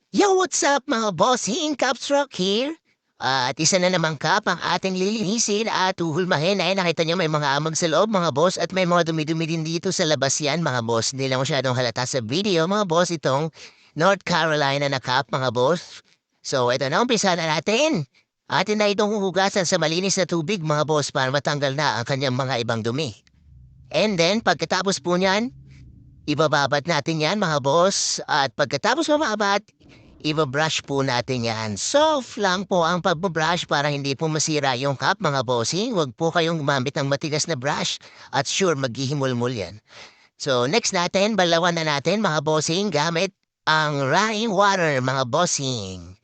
Yo, what's up mga bossing? Caps Rock here. At isa na naman kap ang ating lilinisin at uhulmahin ay nakita nyo may mga amag sa loob mga boss at may mga dumi-dumi din dito sa labas yan mga boss. Hindi lang masyadong halata sa video mga boss itong North Carolina na kap mga boss. So ito na, umpisa na natin. Atin na itong huhugasan sa malinis na tubig mga boss para matanggal na ang kanyang mga ibang dumi. And then pagkatapos po niyan, ibababad natin yan mga boss at pagkatapos mababad, iba-brush po natin yan. Soft lang po ang pagbabrush para hindi po masira yung cup mga bossing. Huwag po kayong gumamit ng matigas na brush at sure maghihimulmul yan. So next natin, balawan na natin mga bossing gamit ang running water mga bossing.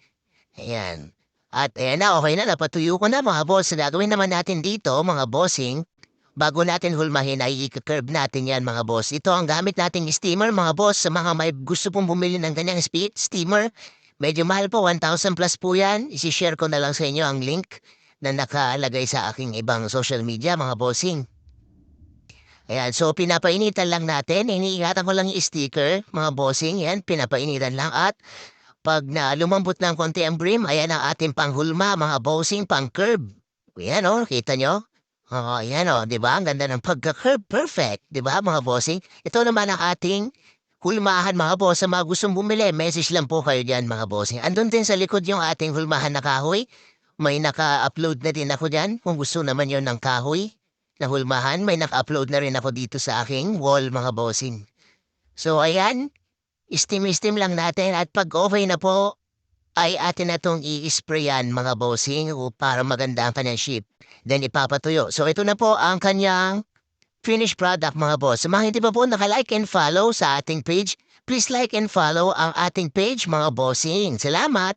Ayan. At ayan na, okay na, napatuyo ko na mga boss. Gagawin naman natin dito mga bossing. Bago natin hulmahin ay i-curve natin yan mga boss. Ito ang gamit nating steamer mga boss. Sa mga may gusto pong bumili ng ganyang speed steamer, medyo mahal po, 1,000 plus po yan. Isishare ko na lang sa inyo ang link na nakalagay sa aking ibang social media mga bossing. Ayan, so pinapainitan lang natin. Iniingatan ko lang yung sticker mga bossing. Yan, pinapainitan lang at pag na lumambot ng konti ang brim, ayan ang ating panghulma mga bossing, pang-curve. Ayan o, kita nyo? Oo, yan o, di ba? Ang ganda ng pagka-curve. Perfect, di ba mga bossing? Ito naman ang ating hulmahan mga boss. Sa mga gustong bumili, message lang po kayo dyan mga bossing. Andun din sa likod yung ating hulmahan na kahoy. May naka-upload na din ako dyan. Kung gusto naman yon ng kahoy na hulmahan, may naka-upload na rin ako dito sa aking wall mga bossing. So ayan, steam-steam lang natin at pag okay na po, ay atin na itong i-sprayan mga bossing para maganda ang kanyang shape. Then ipapatuyo. So ito na po ang kanyang finished product mga boss. Sa mga hindi pa po naka-like and follow sa ating page, please like and follow ang ating page mga bossing. Salamat!